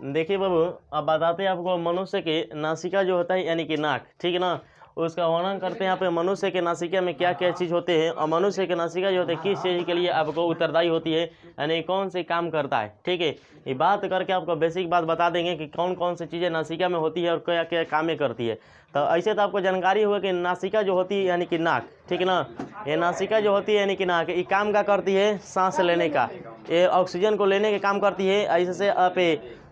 देखिए बाबू, अब बताते हैं आपको मनुष्य के नासिका जो होता है यानी कि नाक, ठीक है ना, उसका वर्णन करते हैं यहाँ पे मनुष्य के नासिका में क्या क्या चीज़ होते हैं और मनुष्य के नासिका जो होते हैं किस चीज़ के लिए आपको उत्तरदायी होती है, यानी कौन से काम करता है। ठीक है, ये बात करके आपको बेसिक बात बता देंगे कि कौन कौन सी चीज़ें नासिका में होती है और क्या क्या कामें करती है। तो ऐसे तो आपको जानकारी होगा कि नासिका जो होती है यानी कि नाक, ठीक है ना, ये नासिका जो होती है यानी कि नाक, ये काम क्या करती है, सांस लेने का, ये ऑक्सीजन को लेने के काम करती है। ऐसे से आप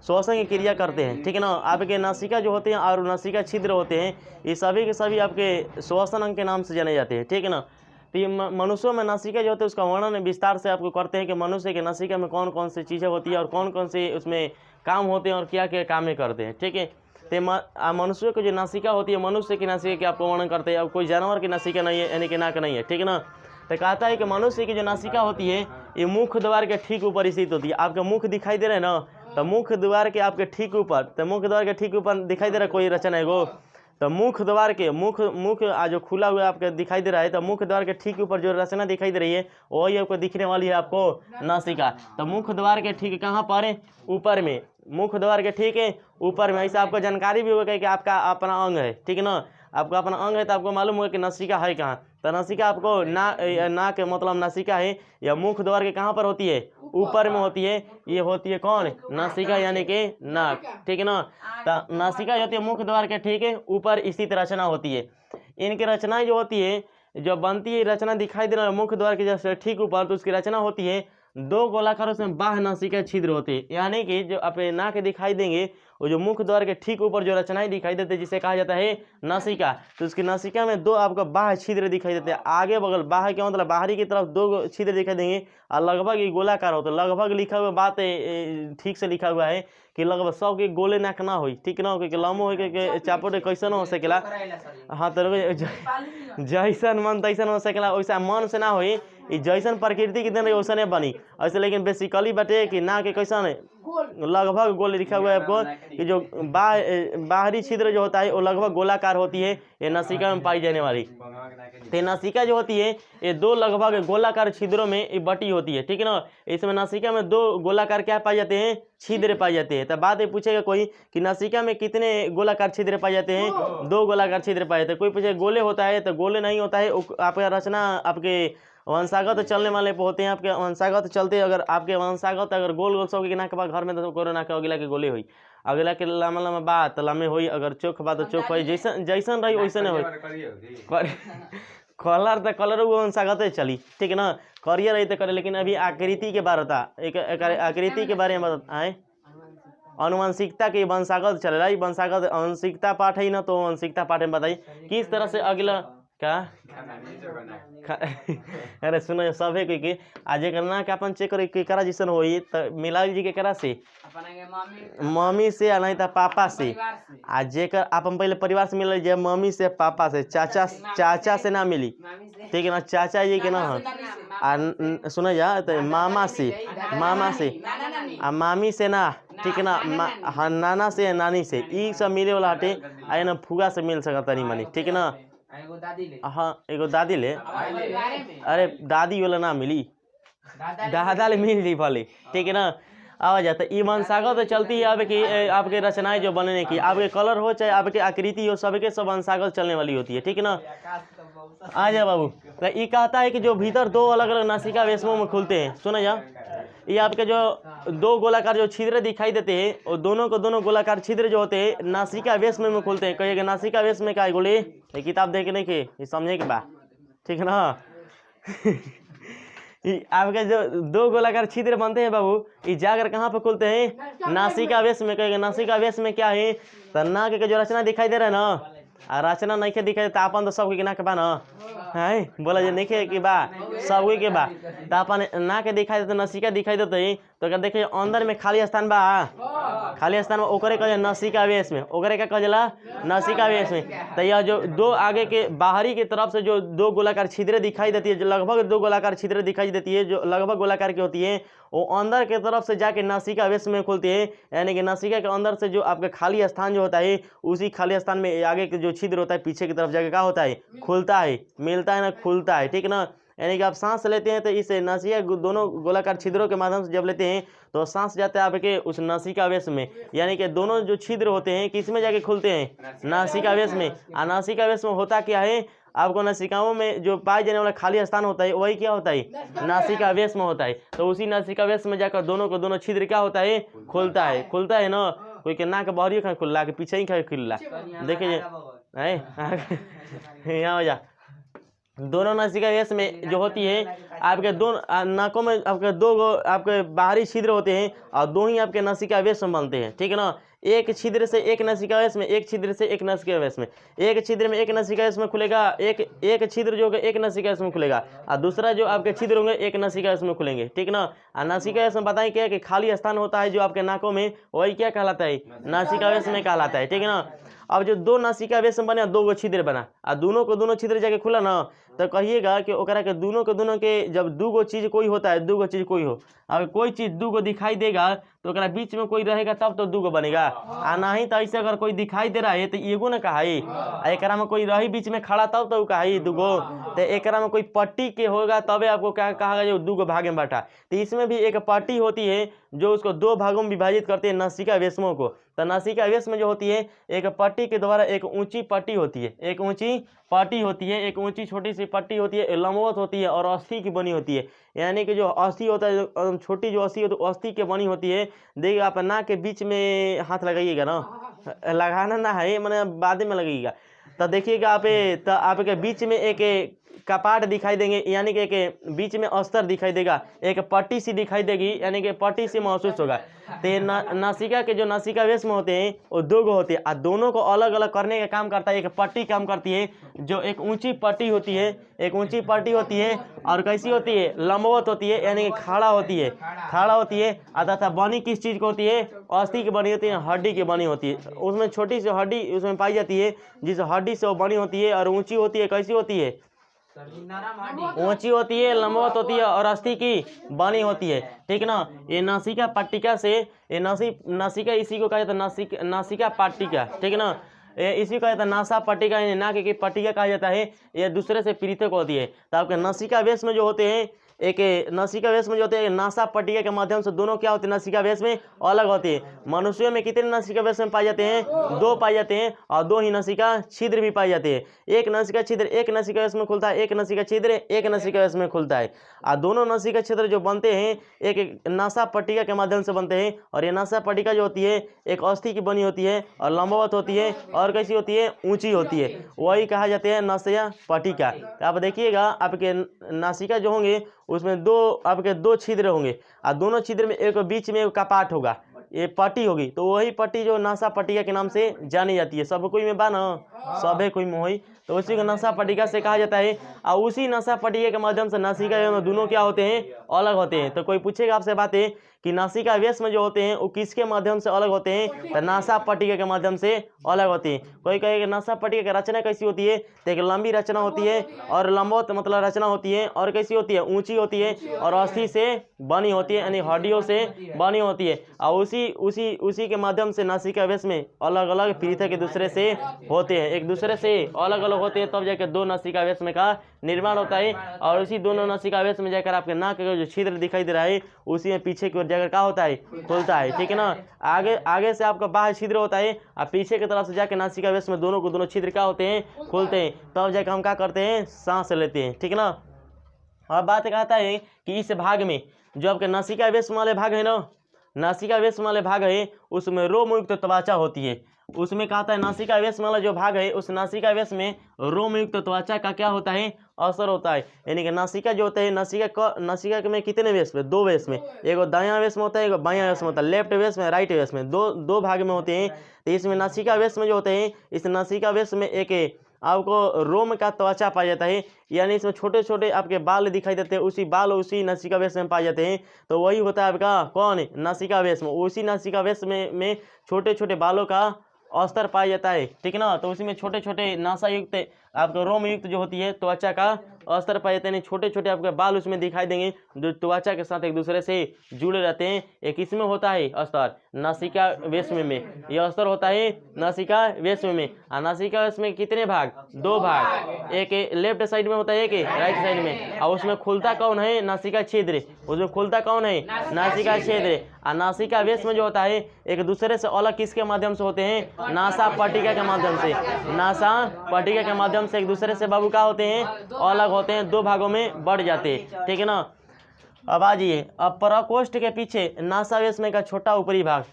श्वसन की क्रिया करते हैं, ठीक है ना। आपके नासिका जो होते हैं और नासिका छिद्र होते हैं, ये सभी के सभी आपके श्वसन अंग के नाम से जाने जाते हैं, ठीक है ना। तो ये मनुष्यों में नासिका जो होते हैं उसका वर्णन विस्तार से आपको करते हैं कि मनुष्य के नासिका में कौन कौन सी चीज़ें होती है और कौन कौन से उसमें काम होते हैं और क्या क्या कामें करते हैं, ठीक है। तो मनुष्य की जो नासिका होती है, मनुष्य की नासिका के आपको वर्णन करते हैं। अब कोई जानवर की नासिका नहीं है यानी कि नाक नहीं है, ठीक है ना। तो कहता है कि मनुष्य की जो नासिका होती है ये मुख्य द्वार के ठीक ऊपर स्थित होती है। आपका मुख दिखाई दे रहा है ना, तो मुख्य द्वार के आपके ठीक ऊपर, तो मुख्य द्वार के ठीक ऊपर दिखाई दे रहा है कोई रचना है वो, तो मुख्य द्वार के मुख जो खुला हुआ आपके दिखाई दे रहा है, तो मुख्य द्वार के ठीक ऊपर जो रचना दिखाई दे रही है वही आपको दिखने वाली है आपको नासिका। तो मुख्य द्वार के ठीक कहाँ पर है, ऊपर में, मुख्य द्वार के ठीक है ऊपर में। ऐसा आपको जानकारी भी होगा कि आपका अपना अंग है, ठीक है ना, आपका अपना अंग है तो आपको मालूम होगा कि नासिका है कहाँ। तो नासिका आपको नाक मतलब नासिका है या मुख्य द्वार के कहाँ पर होती है, ऊपर में होती है। ये होती है कौन, नासिका यानी कि नाक, ठीक है ना। तो नासिका होती है मुख्य द्वार के ठीक है ऊपर स्थित रचना होती है। इनकी रचनाएं जो होती है, जो बनती है रचना दिखाई दे रहा है मुख्य द्वार के जैसे ठीक ऊपर, तो उसकी रचना होती है दो गोलाकार उसमें बाह्य नासिका छिद्र होते हैं। यानी कि जो अपने नाक दिखाई देंगे वो जो मुख्य द्वार के ठीक ऊपर जो रचनाएं दिखाई देते हैं जिसे कहा जाता है नासिका, तो उसकी नासिका में दो आपको बाह्य छिद्र दिखाई देते हैं। आगे बगल बाह्य क्या मतलब बाहरी की तरफ दो छिद्र दिखाई देंगे और लगभग ये गोलाकार होता है। लगभग लिखा हुआ बात ठीक से लिखा हुआ है कि लगभग सब के गोले नाक ना हो, ठीक ना हो, क्योंकि लम्बो हो के चापोटे कैसन हो सकेला। हाँ, तो जैसन मन तैसन हो सकेला, वैसा मन से ना हो, जैसन प्रकृति के दिन वैसने बनी ऐसे। लेकिन बेसिकली बटे कि ना के कैसन लगभग गोल लिखा हुआ है आपको कि जो बाहरी छिद्र जो होता है वो लगभग गोलाकार होती है, ये नासिका में पाई जाने वाली। तो नासिका जो होती है ये दो लगभग गोलाकार छिद्रों में ये बटी होती है, ठीक है ना। इसमें नासिका में दो गोलाकार क्या पाए जाते हैं, छिद्र पाए जाते हैं। तो बात ये पूछेगा कोई कि नासिका में कितने गोलाकार छिद्र पाए जाते हैं, दो गोलाकार छिद्र पाए जाते हैं। कोई पूछे गोले होता है तो गोले नहीं होता है, आपका रचना आपके वंशागत चलने वाले पे होते हैं। आपके वंशागत चलते अगर आपके वंशागत अगर गोल गोल सब के बाद घर में तो कोरोना के अगला के गोले हुई, अगला के लम्बा लम्बा बात लम्बे हुई, अगर चोख बात तो चोख हुई, जैसन जैसन रही वैसे नहीं हुई। कलर तो कलर वो वंशागत चली, ठीक है ना, करियर रही तो करे। लेकिन अभी आकृति के बारे था, एक आकृति के बारे में आए अनुवंशिकता के वंशागत चल रहा है। वंशागत आंशिकता पाठ है ना, तो वंशिकता पाठ में बताइए किस तरह से अगला का अरे सुनो सब है कि आज करना के अपन चेक करे के करा जैसन होई त मिला जी के करा से मम्मी से नहीं तो पापा से। आज जेकर अपन पहले परिवार से मिल जे मम्मी से पापा से, चाचा से ना मिली, ठीक है ना, चाचा जी के ना हो। सुना जा तो मामा से आ मामी से ना, ठीक है ना, हाँ नाना से नानी से, ई सब मिले वाला हटे। आए ना फुगा से मिल सकता तनी मनी, ठीक है ना। हाँ एगो दादी ले, अरे दादी वाला ना मिली, दादा ले मिल ली भले, ठीक है ना। आवाज आता ई वंशागत तो चलती है आपकी आपके रचनाएं जो बनने की, आपके कलर हो चाहे आपके आकृति हो, सबके सब वंशागत चलने वाली होती है, ठीक है ना। आ जा बाबू, तो ये कहता है कि जो भीतर दो अलग अलग नासिका वेशमों में खुलते हैं। सुना जा, ये आपके जो दो गोलाकार जो छिद्र दिखाई देते हैं और दोनों को दोनों गोलाकार छिद्र जो होते हैं नासिका वेश में खुलते हैं। कहिएगा नासिका वेश में क्या है गोले, ये किताब देखने के ये समझे के बा, ठीक है ना। आपके जो दो गोलाकार छिद्र बनते हैं बाबू, ये जाकर कहाँ पे खुलते हैं, नासिका वेश में। कहेगा नासिका वेश में क्या है, तो नाक के जो रचना दिखाई दे रहा है ना, रचना नहीं के दिखाई देता अपन तो सबके गिना के बा ना है, बोला जो नहीं के बा सबके के बा, तो अपन ना के दिखाई देते नासिका दिखाई देते। तो अगर देखिए अंदर में खाली स्थान बा, खाली स्थान में ओकरे कहे नासिका वेश में, ओकरे क्या कहला नासिका वेश में। तो यह जो दो आगे के बाहरी की तरफ से जो दो गोलाकार छिद्र दिखाई देती है, जो लगभग दो गोलाकार छिद्र दिखाई देती है, जो लगभग गोलाकार की होती है, वो अंदर के तरफ से जाके नासिका वेश में खुलती है। यानी कि नासिका के अंदर से जो आपका खाली स्थान जो होता है, उसी खाली स्थान में आगे के जो छिद्र होता है पीछे की तरफ जाके क्या होता है, खुलता है, मिलता है ना खुलता है, ठीक है ना। यानी कि आप सांस लेते हैं तो इस नासिका दोनों गोलाकार छिद्रों के माध्यम से जब लेते हैं तो सांस जाता है आपके उस नासिकावेश में, यानी कि दोनों जो छिद्र होते हैं किस में जाके खुलते हैं, नासिकावेश में। और नासिकावेश में होता क्या है, आपको नासिकाओं में जो पाए जाने वाला खाली स्थान होता है वही क्या होता है, नासिकावेश में होता है। तो उसी नासिकावेश में जाकर दोनों को दोनों छिद्र क्या होता है, खुलता है। खुलता है ना, कोई के नाक बाहरी खा खुल्ला के पीछे ही खा खुल्ला, देखिए यहाँ हो जा। दोनों नासिकावेश में जो होती है आपके दोनों नाकों में आपके दो आपके बाहरी छिद्र होते हैं और दो ही आपके नासिकावेश में बनते हैं, ठीक है ना। एक छिद्र से एक नासिकावेश में, एक छिद्र से एक नासिकावेश में, एक छिद्र में एक नासिकावेश में खुलेगा, एक छिद्र जो होगा एक नासिकावेश में खुलेगा और दूसरा जो आपके छिद्र होंगे एक नासिकावेश में खुलेंगे, ठीक ना। और नासिकावेश में बताएं क्या कि खाली स्थान होता है जो आपके नाकों में, वही क्या कहलाता है, नासिकावेश में कहलाता है, ठीक है ना। अब जो दो नासिकावेश में बने दो गो छिद्र बना और दोनों को दोनों छिद्र जाके खुला ना, तो कहिएगा कि ओकरा के दोनों के जब दू गो चीज कोई होता है, दू गो चीज कोई हो, अगर कोई चीज दू गो दिखाई देगा तो ओकरा बीच में कोई रहेगा तब तो दू गो बनेगा, आ नहीं तो ऐसे अगर कोई दिखाई दे रहा है तो एगो ना कहा है, एकरा में कोई रही बीच में खड़ा तब तो कहा है दू गो। तो एकरा में कोई पट्टी के होगा तबे आपको क्या कहा जो दू गो भाग में बांटा। तो इसमें भी एक पट्टी होती है जो उसको दो भागों में विभाजित करते हैं नासिकावेशों को। तो नासिकावेश में जो होती है एक पट्टी के द्वारा एक ऊंची पट्टी होती है, एक ऊंची पट्टी होती है, एक ऊंची छोटी सी पट्टी होती है, लंबवत होती है और अस्थि की बनी होती है। यानी कि जो अस्थि होता है, छोटी जो अस्थि होती है अस्थि की बनी होती है। देखिए आप नाक के बीच में हाथ लगाइएगा ना, लगाना ना है मैंने बाद में लगाइएगा। तो देखिएगा आप, तो आपके बीच में एक कपाट दिखाई देंगे, यानी कि एक बीच में अस्तर दिखाई देगा, एक पट्टी सी दिखाई देगी, यानी कि पट्टी से महसूस होगा। तो नासिका के जो नासिकावेश में होते हैं वो दो गो होते हैं और दोनों को अलग अलग करने का काम करता है एक पट्टी काम करती है, जो एक ऊंची पट्टी होती है, एक ऊंची पट्टी होती है और कैसी होती है, लंबवत होती है, यानी कि खड़ा होती है, खड़ा होती है। तथा बनी किस चीज़ को होती है, अस्थि की बनी होती है, हड्डी की बनी होती है। उसमें छोटी सी हड्डी उसमें पाई जाती है जिस हड्डी से वो बनी होती है और ऊंची होती है, कैसी होती है, ऊंची होती है, लंबवत होती है और अस्थि की बनी होती है, ठीक ना। ये नासिका पट्टिका से, ये नासिका इसी को कहा जाता है नासिका पट्टिका, ठीक ना। इसी को कहा जाता है नासा पट्टिका, नाक की पट्टिका कहा जाता है। ये दूसरे से पृथक होती है। तो आपके नासिकावेश में जो होते हैं, एक नासिकावेश में जो होते हैं नासा पट्टिका के माध्यम से दोनों क्या होते हैं, नासिकावेश में अलग होते हैं। मनुष्यों में कितने नासिकावेश में पाए जाते हैं, दो पाए जाते हैं और दो ही नासिका छिद्र भी पाए जाते हैं। एक नासिका छिद्र एक नासिकावेश में खुलता है, एक नासिका छिद्र एक नासिकावेश में खुलता है। और दोनों नासिका छिद्र जो बनते हैं एक नासा पट्टिका के माध्यम से बनते हैं। और ये नासा पट्टिका जो होती है एक अस्थि की बनी होती है और लंबवत होती है और कैसी होती है, ऊंची होती है, वही कहा जाते हैं नासिका पट्टिका। आप देखिएगा आपके नासिका जो होंगे उसमें दो आपके दो छिद्र होंगे और दोनों छिद्र में एक बीच में एक कपाट होगा, ये पट्टी होगी। तो वही पट्टी जो नासा पट्टिका के नाम से जानी जाती है। सब कोई में बा ना, सबे कोई में होई, तो उसी को नासा पट्टिका से कहा जाता है। और उसी नासा पट्टिका के माध्यम से नासिका में दोनों क्या होते हैं, अलग होते हैं। तो कोई पूछेगा आपसे बातें कि नासिकावेश में जो होते हैं वो किसके माध्यम से अलग होते हैं, तो नासा पट्टिका के माध्यम से अलग होते हैं। कोई कहेगा नासा पट्टिका की रचना कैसी होती है, तो एक लंबी रचना होती है और लंबवत मतलब रचना होती है, और कैसी होती है, ऊंची होती है और अस्थि से बनी होती है, यानी हड्डियों से बनी होती है। और उसी के माध्यम से नासिकावेश में अलग अलग पृथक एक दूसरे से होते हैं, एक दूसरे से अलग अलग होते हैं, तब जाकर दो नासिकावेश में का निर्माण होता है। और उसी दोनों नासिकावेश में जाकर आपके नाक का जो छिद्र दिखाई दे रहा है उसी में पीछे की ओर जाकर क्या होता है, खुलता है, ठीक है ना। आगे से आपका बाह्य छिद्र होता है और पीछे की तरफ से जाकर नासिकावेश में दोनों को दोनों छिद्र क्या होते हैं, खुलते हैं। तब जाकर हम क्या करते हैं, सांस लेते हैं, ठीक है ना। और बात कहता है कि इस भाग में जो आपके नासिकावेश वाले भाग है ना, नासिकावेश वाले भाग है उसमें रोमयुक्त त्वचा होती है। उसमें कहता है नासिकावेश वाला जो भाग है उस नासिकावेश में रोमयुक्त त्वचा का क्या होता है, असर होता है। यानी कि नासिका जो होता है, नासिका में कितने वेश में, दो वेश में, एगो दायां वेश में होता है, एगो बायां वेश में होता है, लेफ्ट वेश में राइट वेश में, दो भाग में होते हैं। तो इसमें नासिकावेश में जो होते हैं, इस नासिकावेश में एक आपको रोम का त्वचा पाया जाता है, यानी इसमें छोटे छोटे आपके बाल दिखाई देते हैं, उसी बाल उसी नासिकावेश में पाए जाते हैं। तो वही होता है आपका कौन, नासिकावेश में। उसी नासिकावेश में छोटे छोटे बालों का अस्तर पाया जाता है, ठीक है ना। तो उसी में छोटे छोटे नासा युक्त आपका रोम युक्त जो होती है त्वचा का अस्तर पाए जाते हैं, छोटे छोटे आपके बाल उसमें दिखाई देंगे जो त्वचा के साथ एक दूसरे से जुड़े रहते हैं। एक इसमें होता है अस्तर नासिका वेश्म में, यह अस्तर होता है नासिका वेश्म में। और नासिका वेश्म में कितने भाग? 2 भाग, एक लेफ्ट साइड में होता है, एक राइट साइड में। और उसमें खुलता कौन है? नासिका छिद्र। उसमें खुलता कौन है? नासिका छिद्र। और नासिका वेश्म जो होता है एक दूसरे से अलग किसके माध्यम से होते हैं? नासा पट्टिका के माध्यम से। नासा पट्टिका के माध्यम से एक दूसरे से बाबू का होते हैं? अलग होते हैं, 2 भागों में बढ़ जाते हैं, ठीक है ना। अब आ जाइए, अब पराकोष्ठ के पीछे नासावेश में का छोटा ऊपरी भाग।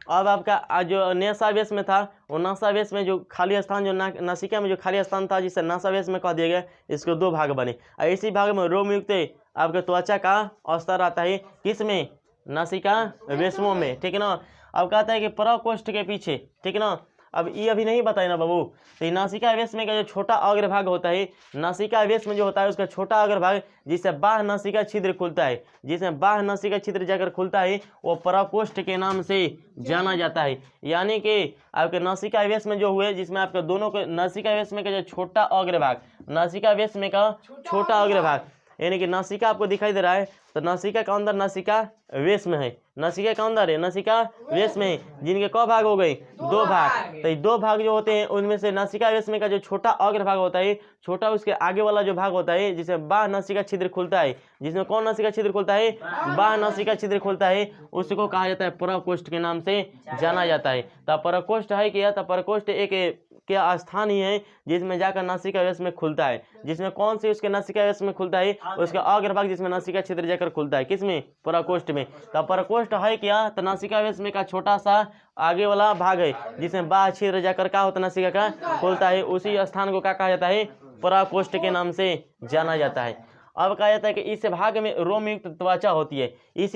अब आपका जो नासावेश में था वो नासावेश में जो खाली स्थान जो नासिका में जो खाली स्थान था जिसे नासावेश में कह दिया गया, इसको 2 भाग बने। और इसी भाग में रोमयुक्त आपके त्वचा का अस्तर आता है, किसमें? नासिका वेश्मों में, ठीक है ना। अब कहता है कि पराकोष्ठ के पीछे, ठीक है ना। अब ये अभी नहीं बताए ना बाबू। तो नासिका वेश्म का जो छोटा अग्रभाग होता है, नासिका वेश्म जो होता है उसका छोटा अग्रभाग जिससे बाह्य नासिका छिद्र खुलता है, जिसमें बाह्य नासिका छिद्र जाकर खुलता है वो पराकोष्ठ के नाम से जाना जाता है। यानी कि आपके नासिका वेश्म जो हुए जिसमें आपके दोनों के नासिका वेश्म का जो छोटा अग्रभाग, नासिका वेश्म का छोटा अग्रभाग यानी कि नासिका आपको दिखाई दे रहा है, तो नासिका का अंदर नासिका वेश्म है, नासिका का अंदर है नासिका वेश्म है, जिनके क भाग हो गए? 2 भाग। तो 2 भाग जो होते हैं उनमें से नासिका वेश्म का जो छोटा अग्रभाग होता है, छोटा उसके आगे वाला जो भाग होता है जिसमें बाह्य नासिका छिद्र खुलता है, जिसमें कौन नासिका छिद्र खुलता है? बाह्य नासिका छिद्र खुलता है, उसको कहा जाता है पराकोष्ठ के नाम से जाना जाता है। तो पराकोष्ठ है क्या? तो पराकोष्ठ एक क्या स्थान ही है जिसमें जाकर नासिका वेश्म में खुलता है, जिसमें कौन सी उसके नासिका वेश्म में खुलता है? उसका अग्रभाग जिसमें नासिका छिद्र जाकर खुलता है, किसमें? पराकोष्ठ में। तो पराकोष्ठ है क्या? तो नासिका वेश्म का छोटा सा आगे वाला भाग है जिसमें बाह्य छिद्र जाकर क्या होता है? नासिका का खुलता है, उसी स्थान को क्या कहा जाता है? पराकोष्ठ के नाम से जाना जाता है। अब कहा जाता है कि इस भाग में रोमयुक्त त्वचा होती है, इस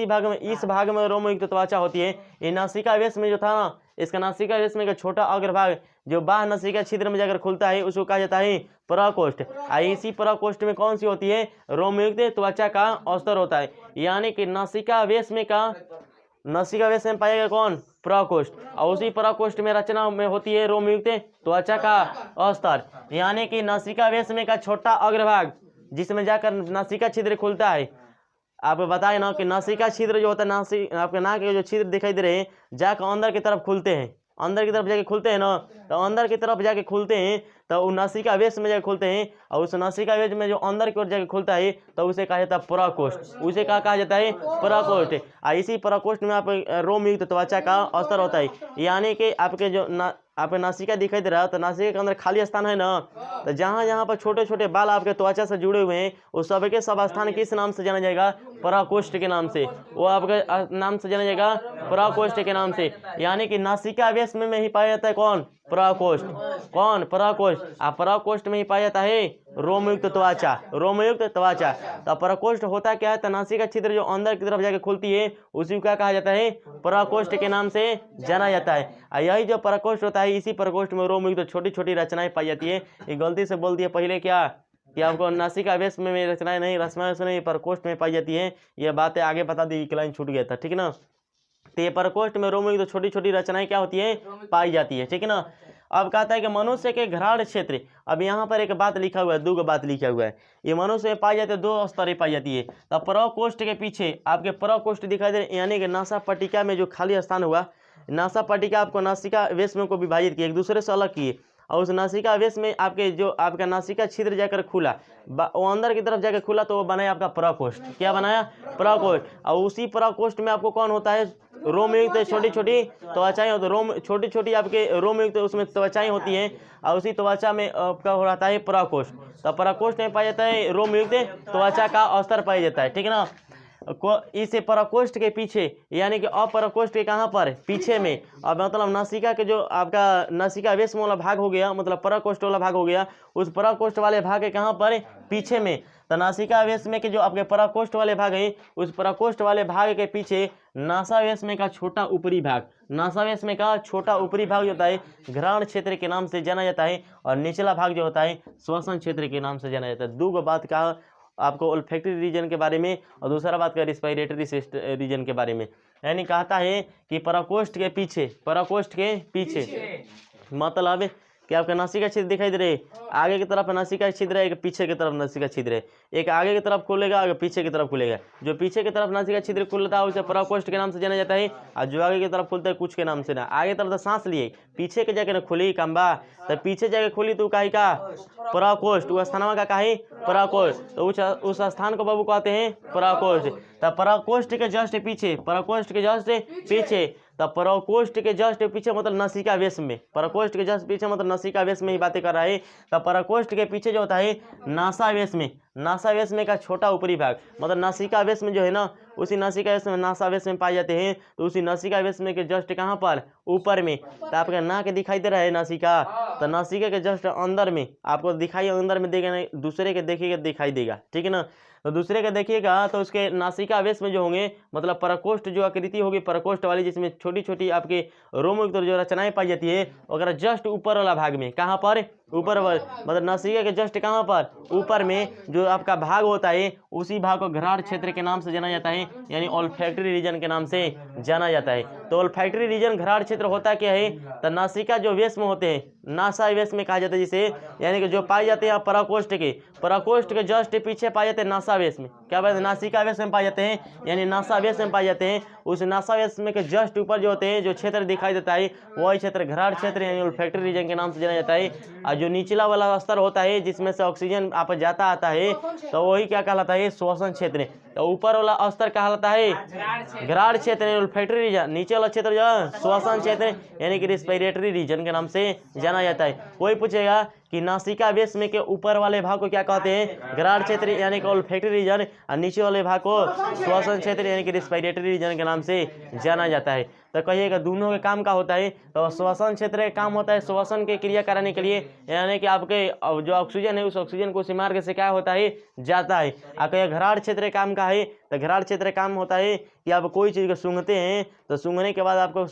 भाग में रोमयुक्त त्वचा होती है। ये नासिका वेश्म में जो था ना, इसका नासिका वेश्म का छोटा अग्रभाग जो बाह्य नासिका छिद्र में जाकर खुलता है उसको कहा जाता है पराकोष्ठ। इसी पराकोष्ठ में कौन सी होती है? रोमयुक्त त्वचा का अस्तर होता है। यानी कि नासिका वेश्म में पाएगा कौन? पराकोष्ठ। और उसी पराकोष्ठ में रचना में होती है रोमयुक्त त्वचा का अस्तर। यानी कि नासिका वेश्म का छोटा अग्रभाग जिसमें जाकर नासिका छिद्र खुलता है। आप बताए ना कि नासिका छिद्र जो होता है, आपके नाक के जो छिद्र दिखाई दे रहे हैं जाकर अंदर की तरफ खुलते हैं, अंदर की तरफ जाके खुलते हैं ना, तो अंदर की तरफ जाके खुलते हैं तो वो नासिका वेश में जाके खुलते हैं। और उस नासिका वेश में जो अंदर की ओर जाके खुलता है तो उसे कहा जाता है पराकोष्ठ। उसे क्या कहा जाता है? पराकोष्ठ। इसी पराकोष्ठ में आप रोमयुक्त त्वचा का अस्तर होता है। यानी कि आपके जो आपके नासिका दिखाई दे रहा है, तो नासिका के अंदर खाली स्थान है ना, तो जहाँ जहाँ पर छोटे छोटे बाल आपके त्वचा से जुड़े हुए हैं उस सब के सब स्थान किस नाम से जाना जाएगा? पराकोष्ठ के नाम से। वो आपके नाम से जाना जाएगा पराकोष्ठ के नाम से। यानी कि नासिका वेश्म में ही पाया जाता है कौन? पराकोष्ठ। कौन? पराकोष्ठ। पराकोष्ठ में ही पाया जाता है रोमयुक्त त्वचा, रोमयुक्त त्वचा। तो पराकोष्ठ होता क्या है? तो नासिका छिद्र जो अंदर की तरफ जाके खुलती है उसी को क्या कहा जाता है? पराकोष्ठ के नाम से जाना जाता है। यही जो पराकोष्ठ होता है इसी पराकोष्ठ में रोमयुक्त छोटी छोटी रचनाएं पाई जाती है। ये गलती से बोल दिया पहले क्या कि आपको नासिका वेश्म में रचनाएं नहीं, रचनाएं पराकोष्ठ में पाई जाती है। ये बातें आगे बता दी, एक लाइन छूट गया था, ठीक है ना। तो ये पराकोष्ठ में रोमयुक्त छोटी छोटी रचनाएं क्या होती है? पाई जाती है, ठीक है ना। अब कहता है कि मनुष्य के घ्राण क्षेत्र, अब यहाँ पर एक बात लिखा हुआ है, 2 बात लिखा हुआ है। ये मनुष्य में पाई जाती है 2 स्तरें पाई जाती है। तो पराकोष्ठ के पीछे आपके पराकोष्ठ दिखाई दे, यानी कि नासा पट्टिका में जो खाली स्थान हुआ, नासा पट्टिका आपको नासिका वेश्म को विभाजित किए, एक दूसरे से अलग किए। और उस नासिका वेश में आपके जो आपका नासिका छिद्र जाकर खुला, वो अंदर की तरफ जाकर खुला, तो वो बनाया आपका पराकोष्ठ। क्या बनाया? पराकोष्ठ। और उसी पराकोष्ठ में आपको कौन होता है? रोमयुक्त छोटी छोटी त्वचाएं होती, रोम छोटी छोटी आपके रोमयुक्त उसमें त्वचाएं होती हैं। और उसी त्वचा में आपका हो रहता है पराकोष्ठ। तो पराकोष्ठ में पाया जाता है रोमयुक्त त्वचा का अस्तर पाया जाता है, ठीक है ना। इस पराकोष्ठ के पीछे यानी कि अपराकोष्ठ के कहाँ पर? पीछे में। अब मतलब नासिका के जो आपका नासिका वेश्म वाला भाग हो गया, मतलब पराकोष्ठ वाला भाग हो गया, उस पराकोष्ठ वाले भाग के कहाँ पर? पीछे में। तो नासिका वेश्म के जो आपके पराकोष्ठ वाले भाग हैं उस पराकोष्ठ वाले भाग के पीछे नासा वेश्म का छोटा ऊपरी भाग, नासा वेश्म का छोटा ऊपरी भाग जो होता है घ्राण क्षेत्र के नाम से जाना जाता है। और निचला भाग जो होता है श्वसन क्षेत्र के नाम से जाना जाता है। 2 बात का आपको ओल्फैक्टरी रीजन के बारे में और दूसरा बात का रिस्पिरेटरी रीजन के बारे में। यानी कहता है कि प्रकोष्ठ के पीछे, प्रकोष्ठ के पीछे मतलब कि आपका नासिका छिद्र दिखाई दे रहे है, आगे की तरफ नासिका छिद्र है, एक पीछे की तरफ नासिका छिद्र है, एक आगे की तरफ खुलेगा और पीछे की तरफ खुलेगा। जो पीछे की तरफ नासिका छिद्र खुलता है उसे प्रकोष्ठ के नाम से जाना जाता है, और जो आगे की तरफ खुलता है कुछ के नाम से ना। आगे तरफ तो सांस लिए, पीछे के जगह खुली कम्बा, तो पीछे जगह खुली तो काहे का प्रकोष्ठ, वो स्थान का काहे प्रकोष्ठ, तो उस स्थान को बाबू कहते हैं प्रकोष्ठ। तब प्रकोष्ठ के जस्ट पीछे, प्रकोष्ठ के जस्ट पीछे, तब प्रकोष्ठ के जस्ट पीछे मतलब नासिका वेश में, प्रकोष्ठ के जस्ट पीछे मतलब नासिका वेश में ही बातें कर रहा है। तब प्रकोष्ठ के पीछे जो होता है नासा वेश में, नासा वेश में का छोटा ऊपरी भाग मतलब नासिका वेश में जो है ना, उसी नासिका वेश में नासा वेश में पाए जाते हैं। तो उसी नासिका वेश में के जस्ट कहाँ पर ऊपर में, तो आपका नाक दिखाई दे रहा है नासिका, तो नासिका के जस्ट अंदर में आपको दिखाई, अंदर में देगा, दूसरे के देखिएगा दिखाई देगा, ठीक है ना। तो दूसरे का देखिएगा तो उसके नासिका वेश में जो होंगे मतलब प्रकोष्ठ जो आकृति होगी प्रकोष्ठ वाली, जिसमें छोटी छोटी आपके रोम जो रचनाएं पाई जाती है, अगर जस्ट ऊपर वाला भाग में, कहाँ पर ऊपर मतलब नासिका के जस्ट कहाँ पर ऊपर में जो आपका भाग होता है, उसी भाग को घ्राण क्षेत्र के नाम से जाना जाता है, यानी ओल्फैक्टरी रीजन के नाम से जाना जाता है। तो ओल्फैक्टरी रीजन घ्राण क्षेत्र होता क्या है, तो नासिका जो वेश में होते हैं, नासा वेश में कहा जाता है जिसे, यानी कि जो पाए जाते हैं प्रकोष्ठ के जस्ट पीछे पाए जाते हैं नासा वेश में, क्या बात है, नासिका वेश में पाए जाते हैं, यानी नासा वेश में पाए जाते हैं। उस नासा वेश में के जस्ट ऊपर जो होते हैं, जो क्षेत्र दिखाई देता है, वही क्षेत्र घ्राण क्षेत्र यानी ओल्फैक्टरी रीजन के नाम से जाना जाता है। और जो निचला वाला स्तर होता है जिसमें से ऑक्सीजन आप जाता आता है, तो वही क्या कहलाता है, श्वसन क्षेत्र। तो ऊपर वाला स्तर कहलाता है घ्राण क्षेत्र ओल्फैक्टरी रीजन, नीचे वाला क्षेत्र जो श्वसन क्षेत्र यानी कि रिस्पिरेटरी रीजन के नाम से जाना जाता है। कोई पूछेगा कि नासिका वेश में के ऊपर वाले भाग को क्या कहते हैं, घ्राण क्षेत्र यानी कि ओल्फैक्टरी रीजन, और नीचे वाले भाग को श्वसन क्षेत्र यानी कि रिस्पिरेटरी रीजन के नाम से जाना जाता है। तो कहिएगा दोनों के काम का होता है, तो श्वसन क्षेत्र का काम होता है श्वसन की क्रिया कराने के लिए, यानी कि आपके जो ऑक्सीजन है उस ऑक्सीजन को उसी मार्ग से क्या होता है, जाता है। और कहिए घ्राण क्षेत्र काम का है, तो घ्राण क्षेत्र काम होता है कि आप कोई चीज़ को सूंघते हैं, तो सूंघने के बाद आपको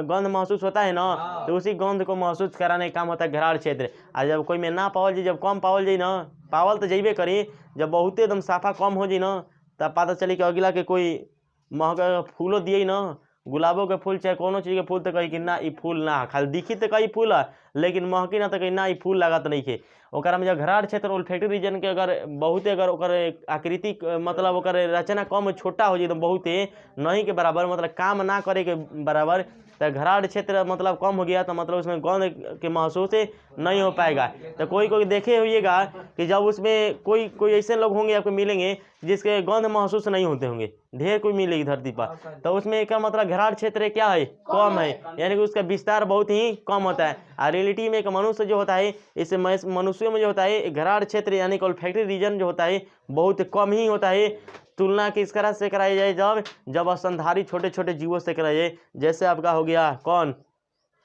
गंध महसूस होता है ना, तो उसी गंध को महसूस कराने का काम होता है घ्राण क्षेत्र। और जब कोई में ना पावल जाए, जब कम पावल जाए ना, पावल तो जैबे करी, जब बहुते एकदम साफा कम हो जाए ना, तब पता चली कि अगला के कोई महंगा फूलो दिए ना, गुलाबों के फूल चाहे कोनो चीज़ के फूल, तो कही कि ना ये फूल ना, खाली दिखी तो कई फूल है लेकिन महकी ना, तो कहीं ना ये फूल लागत नहीं है। ओकरा में जब घ्राण क्षेत्र ओल्फैक्टरी रीजन के अगर बहुते अगर ओकर आकृति मतलब ओकर रचना कम छोटा हो जाए, तो बहुते नहीं के बराबर मतलब काम ना करे के बराबर, तो घ्राण क्षेत्र मतलब कम हो गया, तो मतलब उसमें गंध के महसूस नहीं हो पाएगा। तो कोई देखे हुईगा कि जब उसमें कोई ऐसे लोग होंगे आपको मिलेंगे जिसके गंध महसूस नहीं होते होंगे, ढेर कोई मिलेगी धरती पर, तो उसमें एक मतलब घ्राण क्षेत्र क्या है, कम है, यानी कि उसका विस्तार बहुत ही कम होता है। और रियलिटी में एक मनुष्य जो होता है, इस मनुष्यों में जो होता है घ्राण क्षेत्र यानी कि ओल्फैक्टरी रीजन जो होता है बहुत कम ही होता है। तुलना किस तरह से कराई जाए, जब स्तनधारी छोटे छोटे जीवों से कराई जाए, जैसे आपका हो गया कौन,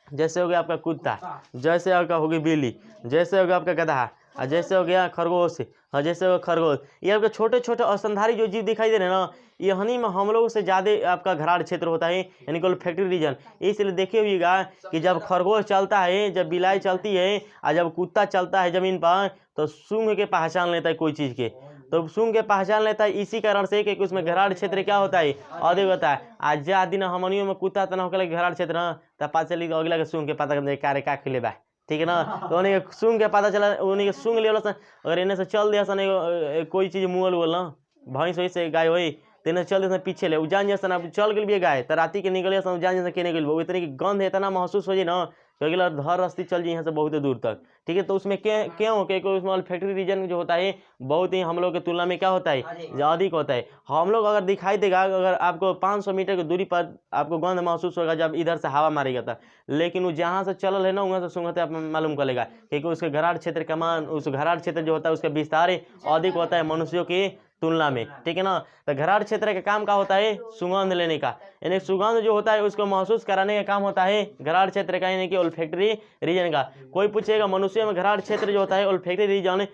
जैसे हो गया आपका कुत्ता, जैसे आपका हो गई बिल्ली, जैसे हो गया आपका गधा, और जैसे हो गया खरगोश, और जैसे हो खरगोश, ये आपके छोटे छोटे स्तनधारी जो जीव दिखाई दे रहे हैं ना, ये हनी में हम लोगों से ज़्यादा आपका घ्राण क्षेत्र होता है यानी कि ओल्फैक्टरी रीजन। इसलिए देखे हुईगा कि जब खरगोश चलता है, जब बिलाई चलती है, और जब कुत्ता चलता है ज़मीन पर, तो सूंघ के पहचान लेता है कोई चीज़ के, तो सूंघ के पहचान लेता है इसी कारण से कि उसमें घ्राण क्षेत्र क्या होता है, अधिक होता है। आज जा दिन हमनियों में कुत्ता तना होकर घ्राण क्षेत्र ना, तब पता चली अगला के सूंघ के पता कर कार्य का खिले बा, ठीक है ना। तो उन्हें सूंघ के पता चला, उन्हें सूंघ लिया सन, अगर इन्हें से चल दिया सन कोई चीज़ मुँह बोल ना, भैंस वही से गाय वही, तो इन्हें चल दिया पीछे ले, जान जैसा अब चल गई गाय, तो राती के निकले सन जान जैसा के निकल, इतनी की गंध इतना महसूस हो जाए ना, अगला धर रस्ती चल जाए यहाँ से बहुत दूर तक, ठीक है। तो उसमें क्यों क्योंकि उसमें ओल्फैक्टरी रीजन जो होता है बहुत ही हम लोग की तुलना में क्या होता है, अधिक होता है। हम लोग अगर दिखाई देगा, अगर आपको 500 मीटर की दूरी पर आपको गंध महसूस होगा जब इधर से हवा मारेगा था, लेकिन वो जहाँ से चल है ना वहाँ से सूंघते आप मालूम करेगा, क्योंकि उसके घ्राण क्षेत्र का मान, उस घ्राण क्षेत्र जो होता है उसका विस्तार अधिक होता है मनुष्यों की तुलना में, ठीक है ना। तो घ्राण क्षेत्र का काम का होता है सुगंध लेने का, यानी सुगंध जो होता है उसको महसूस कराने का काम होता है घ्राण क्षेत्र का, यानी कि ओल्फैक्टरी रीजन का। कोई पूछेगा मनुष्य में घ्राण क्षेत्र जो होता है ओल्फैक्टरी रीजन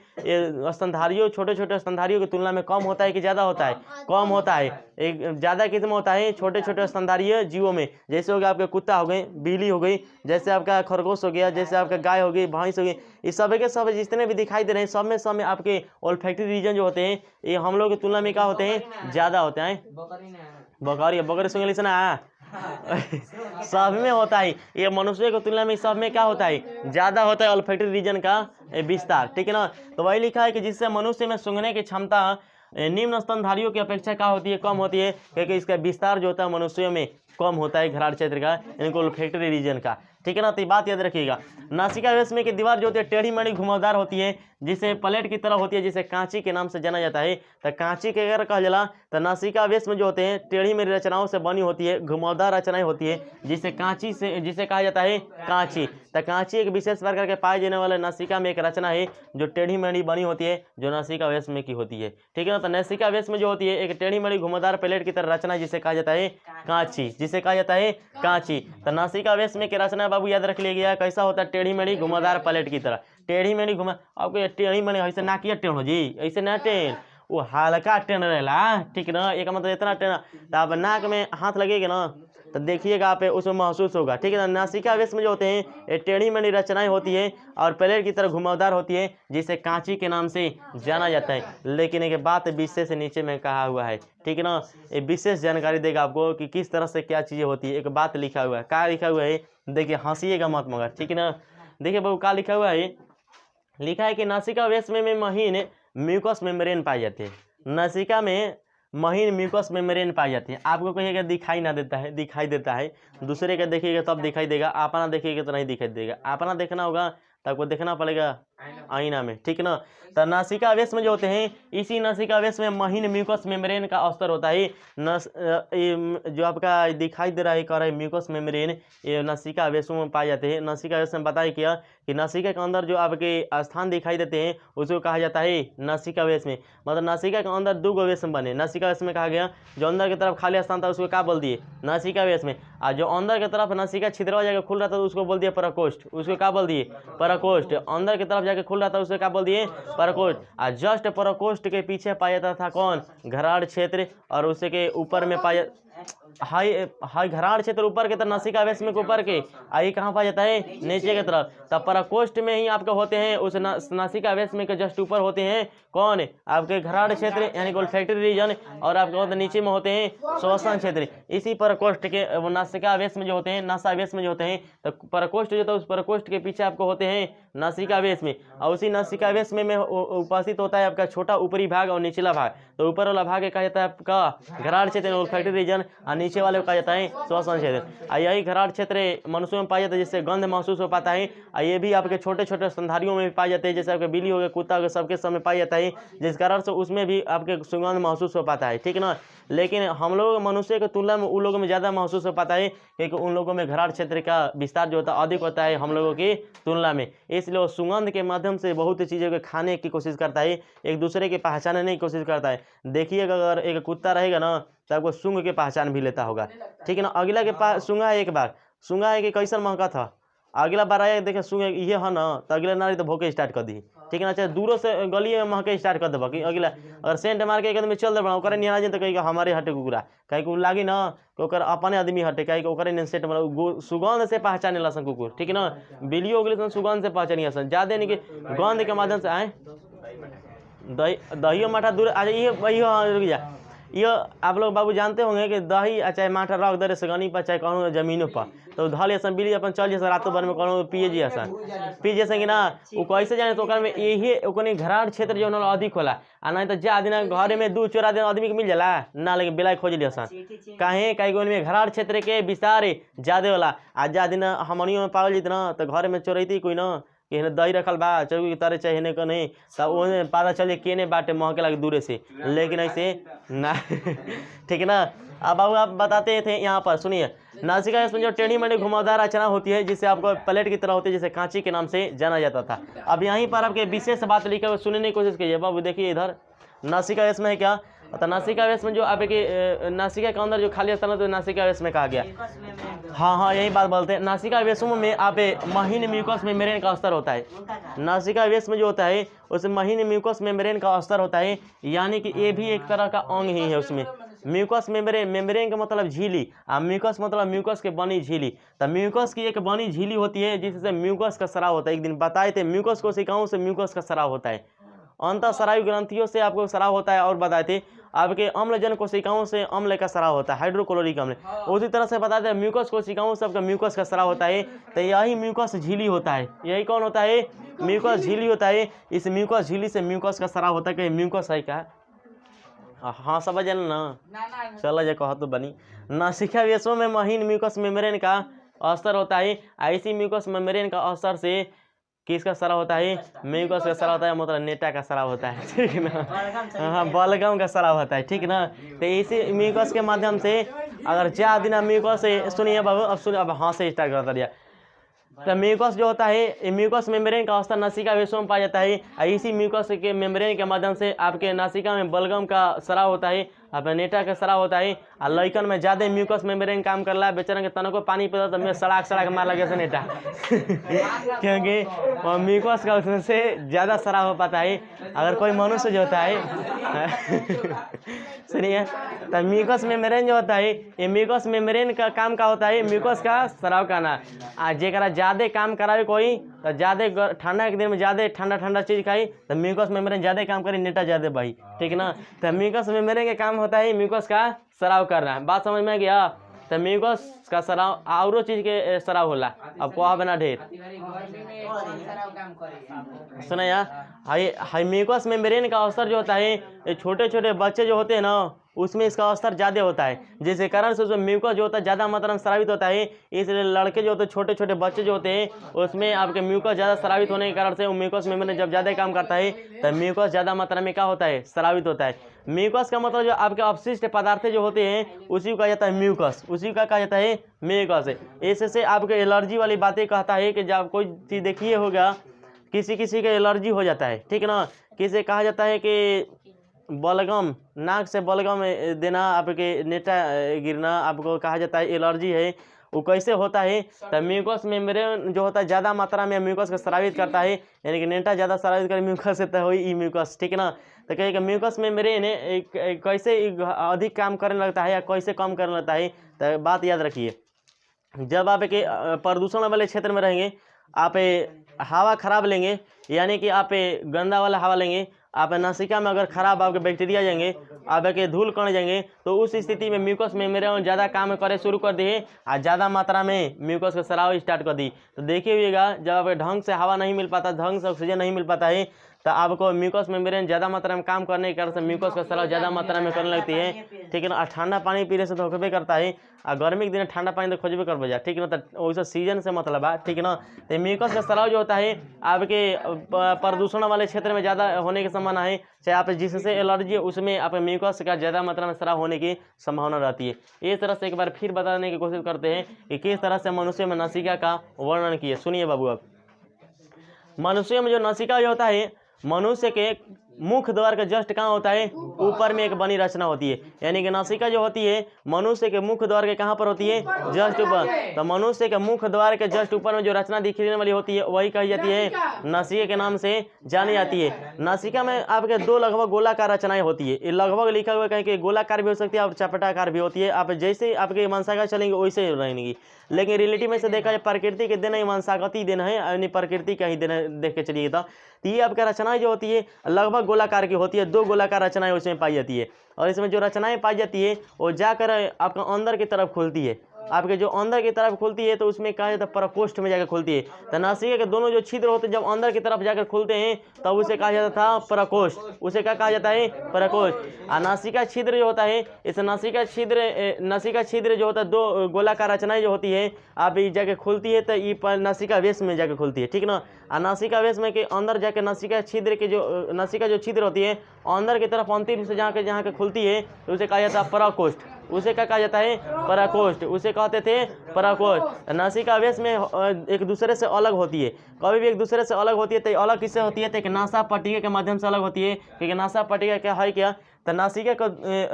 स्तनधारियों, छोटे छोटे स्तनधारियों की तुलना में कम होता है कि ज़्यादा होता है, कम होता है। एक ज़्यादा किस्म होता है छोटे छोटे स्तनधारी जीवों में, जैसे हो गया आपके कुत्ता हो गए, बिल्ली हो गई, जैसे आपका खरगोश हो गया, जैसे आपका गाय हो गई, भैंस हो गई, इस सब के सब जितने भी दिखाई दे रहे हैं सब में आपके ओल्फैक्टरी रीजन जो होते हैं ये हम हम लोग की तुलना में क्या होते हैं, ज़्यादा होते हैं। बकरी बकरी सुन ना सब में होता है, ये मनुष्य की तुलना में सब में क्या होता है, ज़्यादा होता है ऑल्फैक्टरी रीजन का विस्तार, ठीक है ना। तो वही लिखा है कि जिससे मनुष्य में सूंघने की क्षमता निम्न स्तनधारियों की अपेक्षा क्या होती है, कम होती है, क्योंकि इसका विस्तार जो होता है मनुष्यों में कम होता है घराड़ क्षेत्र का, इनको ऑल्फैक्टरी रीजन का, ठीक है ना। तो बात याद रखिएगा। नासिका वेश में की दीवार जो होती है टेढ़ी मेढ़ी घुमावदार होती है, जिसे प्लेट की तरह होती है, जिसे कांची के नाम से जाना जाता है। तो कांची के अगर कहा जाला तो नासिका वेश में जो होते हैं टेढ़ी मेढ़ी रचनाओं से बनी होती है, घुमावदार रचनाएं होती है, जिसे कांची से जिसे कहा जाता है कांची। तो कांची एक विशेष प्रकार के पाए जाने वाले नासिका में एक रचना है जो टेढ़ी मेढ़ी बनी होती है, जो नासिका वेश में की होती है, ठीक है ना। तो नासिका वेश में जो होती है एक टेढ़ी मेढ़ी घुमावदार प्लेट की तरह रचना, जिसे कहा जाता है कांची, जिसे कहा जाता है कांची। तो नासिका वेश में की रचना बाबू याद रख लीजिएगा, कैसा होता है, टेढ़ी मेढ़ी घुमावदार प्लेट की तरह। टेढ़ी मेढ़ी घुमा, आपको टेढ़ी मेढ़ी ऐसे ना किया टेढ़ हो जी, ऐसे ना टेढ़, वो हल्का टेढ़ रहेला, ठीक ना। एक मतलब इतना टेढ़, तो आप नाक में हाथ लगेगा ना तो देखिएगा आप उसमें महसूस होगा, ठीक है ना। नासिका वेश में जो होते हैं ये टेढ़ी मेढ़ी रचनाएं होती है और प्लेट की तरह घुमावदार होती है, जिसे कांची के नाम से जाना जाता है। लेकिन एक बात विशेष से नीचे में कहा हुआ है, ठीक है ना, ये विशेष जानकारी देगा आपको कि किस तरह से क्या चीज़ें होती है। एक बात लिखा हुआ है, क्या लिखा हुआ है, देखिए हंसीएगा मत मगर, ठीक है ना। देखिए बाबू क्या लिखा हुआ है, लिखा है कि नासिका वेश में महीन म्यूकस मेम्ब्रेन पाए जाते हैं। नासिका में महीन म्यूकस मेम्ब्रेन पाए जाते हैं। आपको कहिएगा दिखाई ना देता है, दिखाई देता है, दूसरे का देखिएगा तब दिखाई देगा, अपना देखिएगा तो नहीं दिखाई देगा। अपना देखना होगा तो आपको देखना पड़ेगा आईना में, ठीक है ना। तो नासिका वेश में जो होते हैं, इसी नासिका वेश में महीन म्यूकस मेम्ब्रेन का स्तर होता है। जो आपका दिखाई दे रहा है कह रहा है म्यूकस मेम्ब्रेन, ये नासिका वेशों में पाए जाते हैं। नासिका वेश में बताया किया कि नासिका के अंदर जो आपके स्थान दिखाई देते हैं उसको कहा जाता है नासिका वेश में। मतलब नासिका के अंदर दो गो वेश बने। नासिका वेश में कहा गया जो अंदर की तरफ खाली स्थान था उसको क्या बोल दिए, नासिका वेश में। और जो अंदर की तरफ नासिका छिद्रवा जाकर खुल रहा था तो उसको बोल दिया परकोष्ठ, उसको क्या बोल दिए, परकोष्ठ। अंदर की तरफ जाके खुल रहा था उसको क्या बोल दिए, परकोष्ठ। और जस्ट परकोष्ठ के पीछे पाया जाता था कौन, घराड़ क्षेत्र, और उसे के ऊपर में पाया हाई घराड़ क्षेत्र ऊपर के तरफ, नासिका वेश में ऊपर के, आई कहाँ पाया जाता है, नीचे की तरफ। तब परकोष्ठ में ही आपके होते हैं उस नासिका वेश में के जस्ट ऊपर होते हैं कौन, आपके घराड़ क्षेत्र यानी ऑल्फैक्टरी रीजन, और आपके होते नीचे में होते हैं श्वसन क्षेत्र। इसी परकोष्ठ के नासिका वेश में जो होते हैं, नासा वेश में जो होते हैं, तो परकोष्ठ जो होता है उस परकोष्ठ के पीछे आपको होते हैं नासिका वेश में। और उसी नासिका वेश में उपस्थित होता है आपका छोटा ऊपरी भाग और निचला भाग। तो ऊपर वाला भाग कहा जाता है आपका घराड़ क्षेत्र ऑल्फैक्टरी रीजन, और नीचे वाले को कहा जाता है श्वसन क्षेत्र। यही घराड़ क्षेत्र मनुष्यों में पाया जाता है, जिससे गंध महसूस हो पाता है। और ये भी आपके छोटे छोटे स्तनधारियों में भी पाए जाते हैं, जैसे आपके बिल्ली हो गया, कुत्ता हो गया, सबके सब में पाया जाता है, जिस कारण से उसमें भी आपके सुगंध महसूस हो पाता है, ठीक है ना। लेकिन हम लोग मनुष्य की तुलना में उन लोगों में ज़्यादा महसूस हो पाता है, क्योंकि उन लोगों में घराड़ क्षेत्र का विस्तार जो होता है अधिक होता है हम लोगों की तुलना में। इसलिए वो सुगंध के माध्यम से बहुत चीज़ों को खाने की कोशिश करता है, एक दूसरे की पहचानने की कोशिश करता है। देखिएगा अगर एक कुत्ता रहेगा ना तो आपको सूंघ के पहचान भी लेता होगा, ठीक है ना। अगला के पास सूंघा है, एक बार सूंघा है कि कैसा महका था, अगला बार आया देखे सूंघे ये है ना, तो अगला नारी तो भोके स्टार्ट कर दी, ठीक है ना। चाहे दूरों से गली में महके स्टार्ट कर देबा कि अगला अगर सेंट मार के एक आदमी चल देबा ओकरे निया तो कहीं हमारे हटे कुकुरा कहीं को लागी ना कि ओकर अपने आदमी हटे, कहीं ओकरे ने सेंट मार सुगंध से पहचाने लसन कुकुर, ठीक है ना। बिलियो हो गई सुगंध से पहचानी सन, ज़्यादा नहीं कि गंध के माध्यम से आए। दही माठा दूर आ जाइए, वही रुक जा। ये आप लोग बाबू जानते होंगे कि दही चाहे माठा रख दे सगनी पर चाहे कौन जमीनों पर, तो धल असन बिली अपन चल जैसे रातों भर में कौन पिए जी असन पी जैसे कि ना वो कैसे जाने, तो में यही ओकनी घराड़ क्षेत्र जो अधिक होला। आ नहीं तो जा दिन घर में 2-4 दिन आदमी के मिल जाला ना, लेकिन बिलाई खोज लिया सन काहे कई में घराड़ क्षेत्र के विस्तार ज़्यादा होला। आ जा दिन हमनियों में पावल जीत ना तो घर में चोरैती कोई ना कि दही रखल बा चौकी की तरह चाहे नहीं नहीं, तब उन्हें पता चले केने बाटे महके लगे दूरे से, लेकिन ऐसे ना ठीक है ना। अब बाबू आप बताते थे यहाँ पर सुनिए, नासिका इसमें जो टेढ़ी मेढ़ी घुमावदार रचना होती है जिसे आपको प्लेट की तरह होती है, जिसे कांची के नाम से जाना जाता था। अब यहीं पर आपके विशेष बात लिखा हुआ सुनने की कोशिश कीजिए बाबू। देखिए इधर नासिका इसमें है क्या, तो नासिका वेश में जो आपके नासिका के अंदर जो खाली स्थान है तो नासिका वेश में कहा गया। हाँ यही बात बोलते हैं। नासिका वेशों में आप महीन म्यूकस मेम्ब्रेन का स्तर होता है। नासिका वेश में जो होता है उस महीन म्यूकस मेम्ब्रेन का स्तर होता है, यानी कि ये भी एक तरह का अंग ही है उसमें। म्यूकस मेम्ब्रेन का मतलब झिल्ली, और म्यूकस मतलब म्यूकस के बनी झिल्ली। तो म्यूकस की एक बनी झिल्ली होती है जिससे म्यूकस का स्राव होता है। एक दिन बताए थे म्यूकस को सिखाऊं से म्यूकस का स्राव होता है। अंतःस्रावी ग्रंथियों से आपको स्राव होता है। और बताए थे आपके अम्लजन कोशिकाओं से अम्ल का स्राव होता है, हाइड्रोक्लोरिक अम्ल। उसी तरह से बताते हैं म्यूकस कोशिकाओं से आपका म्यूकस का स्राव होता है। तो यही म्यूकस झिल्ली होता है, यही कौन होता है? म्यूकस झिल्ली होता है। इस म्यूकस झिल्ली से म्यूकस का स्राव होता है। कि म्यूकस है क्या? हाँ समझ ना, चलो ये कहो तो बनी। नासिका वेशों में महीन म्यूकस मेम्ब्रेन का असर होता है। ऐसी म्यूकस मेम्ब्रेन का असर से किसका स्राव होता है? म्यूकस का स्राव होता है, मतलब नेटा का स्राव होता है, ठीक ना। हाँ बलगम का स्राव होता है, ठीक ना। तो इसी म्यूकस के माध्यम से अगर ज्यादा दिन म्यूकस से, सुनिए बाबू, अब सुनिए, अब हाँ से स्टार्ट करता दिया। तो म्यूकस जो होता है, म्यूकस मेम्ब्रेन का अवस्था नासिका वेशों में पाया जाता है। इसी म्यूकस के मेम्ब्रेन के माध्यम से आपके नासिका में बलगम का स्राव होता है, अपने नेटा का स्राव होता है। और लइकन में ज्यादा म्यूकस मेम्ब्रेन काम करला है, बेचारा के तन को पानी पीता तो मैं सड़ाक मार लगे से नेटा क्योंकि म्यूकस का उससे ज्यादा स्राव हो पाता है। अगर कोई मनुष्य जो होता है सुनिए, तो म्यूकस मेम्ब्रेन जो होता है, ये म्यूकस मेम्ब्रेन का काम का होता है म्यूकस का स्राव करना। आ जेकरा ज्यादा काम करावे कोई, तो ज्यादा ठंडा के दिन में ज्यादा ठंडा चीज खाई तो म्यूकस मेम्ब्रेन ज्यादा काम करे, नेटा ज्यादा बही, ठीक ना। तो म्यूकस मेम्ब्रेन का काम होता है म्यूकस का स्राव करना। बात समझ में गया? तो म्यूकस का स्राव और चीज के स्राव होला। अब कहा बना ढेर सुना यार, हाई म्यूकस मेम्ब्रेन का असर जो होता है, ये छोटे छोटे बच्चे जो होते हैं ना, उसमें इसका असर ज़्यादा होता है, जिसके कारण से उसमें म्यूकस जो होता है ज़्यादा मात्रा में स्रावित होता है। इसलिए लड़के जो होते हैं, छोटे छोटे बच्चे जो होते हैं, उसमें आपके म्यूकस ज़्यादा स्रावित होने के कारण से वो म्यूकस मेम्ब्रेन जब ज़्यादा काम करता है तो म्यूकस ज़्यादा मात्रा में क्या होता है? स्रावित होता है। म्यूकस का मतलब जो आपके अपशिष्ट पदार्थ जो होते हैं उसी को कहा जाता है म्यूकस, उसी का कहा जाता है म्यूकस। इससे आपके एलर्जी वाली बातें कहता है कि जब कोई चीज़ देखिए होगा, किसी किसी का एलर्जी हो जाता है, ठीक ना। किसे कहा जाता है कि बलगम, नाक से बलगम देना, आपके नेटा गिरना, आपको कहा जाता है एलर्जी है। वो कैसे होता है? तो म्यूकस मेम्ब्रेन जो होता है ज़्यादा मात्रा में म्यूकस को स्रावित करता है, यानी कि नेटा ज़्यादा स्रावित करे म्यूकस से, तो वही म्यूकस, ठीक ना। तो कहे कि म्यूकस मेम्ब्रेन कैसे अधिक काम करने लगता है या कैसे कम करने लगता है। तो बात याद रखिए, जब आप एक प्रदूषण वाले क्षेत्र में रहेंगे, आप हवा खराब लेंगे, यानी कि आप गंदा वाला हवा लेंगे, आप नासिका में अगर खराब आपके बैक्टीरिया जाएंगे, आपके धूल कण जाएंगे, तो उस स्थिति में म्यूकस मेम्ब्रेन ज़्यादा काम करे शुरू कर दिए और ज़्यादा मात्रा में म्यूकस का स्राव स्टार्ट कर दी। तो देखिए हुईगा, जब आपके ढंग से हवा नहीं मिल पाता, ढंग से ऑक्सीजन नहीं मिल पाता है, तो आपको म्यूकस मेम्ब्रेन ज़्यादा मात्रा में काम करने के कारण से म्यूकस का स्राव ज़्यादा मात्रा में करने लगती है, ठीक है ना। और ठंडा पानी पीने से तो होबे करता है, और गर्मी के दिन ठंडा पानी तो खोजबे कर बजा, ठीक है ना। तो वैसे सीजन से मतलब है, ठीक है ना। तो म्यूकस का स्राव जो होता है आपके प्रदूषण वाले क्षेत्र में ज़्यादा होने की संभावना है, चाहे आप जिससे एलर्जी है उसमें आप म्यूकस का ज़्यादा मात्रा में स्राव होने की संभावना रहती है। इस तरह से एक बार फिर बताने की कोशिश करते हैं कि किस तरह से मनुष्य में नासिका का वर्णन किए। सुनिए बाबू, अब मनुष्य में जो नासिका जो होता है, मनुष्य के मुख्य द्वार का जस्ट कहाँ होता है? ऊपर में एक बनी रचना होती है, यानी कि नासिका जो होती है मनुष्य के मुख्य द्वार के कहाँ पर होती है? जस्ट ऊपर। तो मनुष्य के मुख्य द्वार के जस्ट ऊपर में जो रचना दिखने वाली होती है वही कही जाती है नासिका के नाम से जानी जाती है। नासिका में आपके दो लगभग गोलाकार रचनाएं होती है, लगभग लिखा हुआ कहीं कि गोलाकार भी हो सकती है और चपटाकार भी होती है। आप जैसे आपके वंशागत चलेंगे वैसे रहेंगी, लेकिन रिलेटिव में से देखा जाए प्रकृति के देना ही वंशागति देना है, यानी प्रकृति का ही देना देख के चलिएगा। तो ये आपका रचनाएं जो होती है लगभग गोलाकार की होती है, दो गोलाकार रचनाएं उसमें पाई जाती है। और इसमें जो रचनाएं पाई जाती है वो जाकर आपका अंदर की तरफ खुलती है, आपके जो अंदर की तरफ खुलती है तो उसमें कहा जाता है प्रकोष्ठ में जाकर खुलती है। तो नासिका के दोनों जो छिद्र होते हैं जब अंदर की तरफ जाकर खुलते हैं तब उसे कहा जाता था प्रकोष्ठ, उसे क्या कहा जाता है? प्रकोष्ठ। और नासिका छिद्र जो होता है, इस नासिका छिद्र जो होता है दो गोलाकार रचनाएं जो होती है आप जाके खुलती है, तो ये नासिका वेश में जाकर खुलती है, ठीक ना। और नासिका वेश में के अंदर जाकर नासिका छिद्र के जो नासिका जो छिद्र होती है अंदर की तरफ अंतिम रूप से जहाँ के खुलती है तो उसे कहा जाता है प्रकोष्ठ, उसे क्या कहा जाता है? प्रकोष्ठ, उसे कहते थे प्रकोष्ठ। नासिका वेश में एक दूसरे से अलग होती है, कभी भी एक दूसरे से अलग होती है। तो अलग किससे होती है? तो एक नासा पट्टिका के माध्यम से अलग होती है, क्योंकि नासा पट्टिका क्या है? क्या तो नासिका को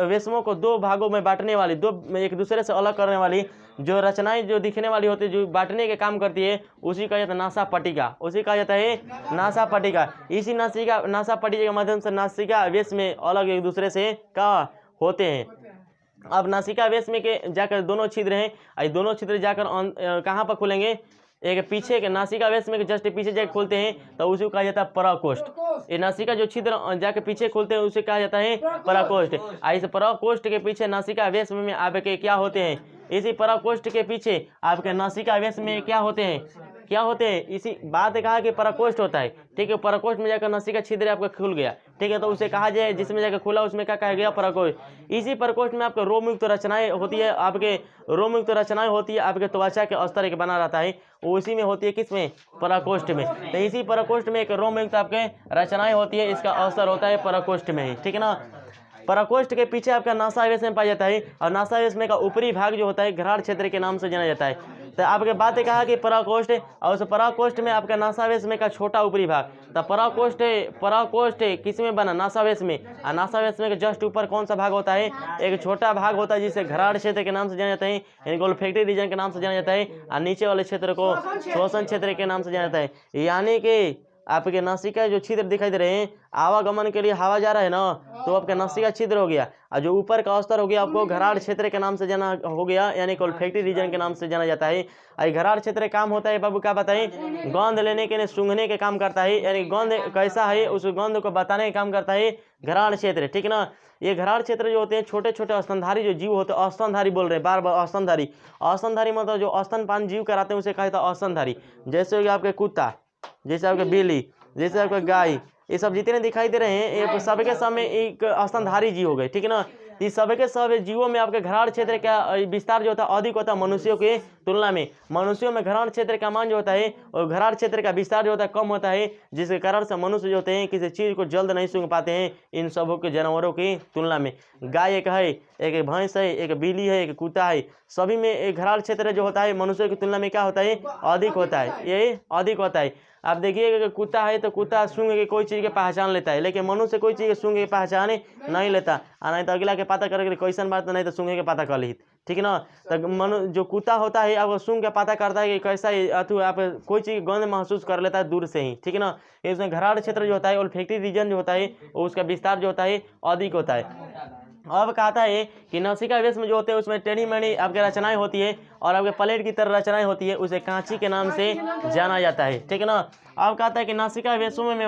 वेशमों को दो भागों में बांटने वाली, दो एक दूसरे से अलग करने वाली जो रचनाएं जो दिखने वाली होती है, जो बांटने के काम करती है, उसी का जाता है नासा पट्टिका, उसी का जाता है नासा पट्टिका। इसी नासा पट्टिका के माध्यम से नासिका वेश में अलग एक दूसरे से का होते हैं। अब नासिका वेश में के जाकर दोनों छिद्र हैं, दोनों छिद्र जाकर कहाँ पर खुलेंगे? एक पीछे के नासिका वेश में जस्ट पीछे जाके खोलते हैं तो उसे कहा जाता है पराकोष्ठ। ये नासिका जो छिद्र जाके पीछे खोलते हैं उसे कहा जाता है पराकोष्ठ। इस पराकोष्ठ के पीछे नासिका वेश में आपके क्या होते हैं, इसी पराकोष्ठ के पीछे आपके नासिका वेश में क्या होते हैं, इसी बात कहा कि पराकोष्ठ होता है। ठीक है, पराकोष्ठ में जाकर नासिका छिद्र आपका खुल गया। ठीक है, तो उसे कहा जाए जिसमें जाकर खुला उसमें क्या कहा गया, पराकोष्ठ। इसी पराकोष्ठ में आपके रोमयुक्त रचनाएं होती है, आपके रोमयुक्त रचनाएं होती है, आपके त्वचा के अस्तर एक बना रहता है, वो उसी में होती है, किसमें, पराकोष्ठ में। तो इसी पराकोष्ठ में एक रोमयुक्त आपके रचनाएं होती है, इसका अस्तर होता है पराकोष्ठ में ही। ठीक है ना। पराकोष्ठ के पीछे आपका नासावेश में पाया जाता है, और नासावेश में का ऊपरी भाग जो होता है घराड़ क्षेत्र के नाम से जाना जाता है। तो आपके बातें कहा कि पराकोष्ठ, और उस पराकोष्ठ में आपका नासावेश में का छोटा ऊपरी भाग। तो पराकोष्ठ किस में बना, नासावेश में। और नासावेश में जस्ट ऊपर कौन सा भाग होता है, एक छोटा भाग होता है जिसे घराड़ क्षेत्र के नाम से जाना जाता है, यानी गोल्फैक्टरी रीजन के नाम से जाना जाता है। और नीचे वाले क्षेत्र को श्वसन क्षेत्र के नाम से जाना जाता है। यानी कि आपके नासिका जो छिद्र दिखाई दे रहे हैं, आवागमन के लिए हवा जा रहा है ना, तो आपका नासिका छिद्र हो गया। और जो ऊपर का अस्तर हो गया आपको घराड़ क्षेत्र के नाम से जाना हो गया, यानी गोल्फैक्टरी रीजन के नाम से जाना जाता है। और घराड़ क्षेत्र काम होता है बाबू, क्या बताएं, गंध लेने के लिए सूंघने के काम करता है, यानी गंध कैसा है उस गंध को बताने का काम करता है घराड़ क्षेत्र। ठीक ना। ये घराड़ क्षेत्र जो होते हैं छोटे छोटे स्तनधारी जो जीव होते हैं, स्तनधारी बोल रहे हैं बार बार, स्तनधारी मतलब जो स्तनपान जीव कराते हैं उसे कहा जाता है स्तनधारी। जैसे हो गया आपके कुत्ता, जैसे आपके बिल्ली, जैसे आपका गाय, ये सब जितने दिखाई दे रहे हैं ये सबके सब में एक स्तनधारी जीव हो गए। ठीक है ना। इस सबके सब जीवों में आपके घराड़ क्षेत्र का विस्तार जो होता है अधिक होता है मनुष्यों के तुलना में। मनुष्यों में घराड़ क्षेत्र का मान जो होता है और घराड़ क्षेत्र का विस्तार जो होता है कम होता है, जिसके कारण से मनुष्य जो होते हैं किसी चीज़ को जल्द नहीं सूंघ पाते हैं इन सबों के जानवरों की तुलना में। गाय एक है, एक भैंस है, एक बिल्ली है, एक कुत्ता है, सभी में एक घराड़ क्षेत्र जो होता है मनुष्यों की तुलना में क्या होता है, अधिक होता है, ये अधिक होता है। आप देखिएगा कि कुत्ता है तो कुत्ता सूंघ के कोई चीज़ के पहचान लेता है, लेकिन मनुष्य कोई चीज़ के सूंघ के पहचान नहीं लेता। नहीं तो अगला के पता करके कैसन बात, नहीं तो सूंघे के पता कर ली। ठीक है ना। तो जो कुत्ता होता है अब सूंघ के पता करता है कि कैसा अथवा आप कोई चीज़ गंध महसूस कर लेता है दूर से ही। ठीक है ना। इसमें घराड़ क्षेत्र जो होता है ओल्फैक्टरी रीजन जो होता है उसका विस्तार जो होता है अधिक होता है। अब कहता है कि नासिका वेश में जो होते हैं उसमें टेढ़ी मेढ़ी आपके रचनाएं होती है और आपके प्लेट की तरह रचनाएं होती है, उसे कांची के नाम से जाना जाता है। ठीक है ना। अब कहता है कि नासिका वेशों में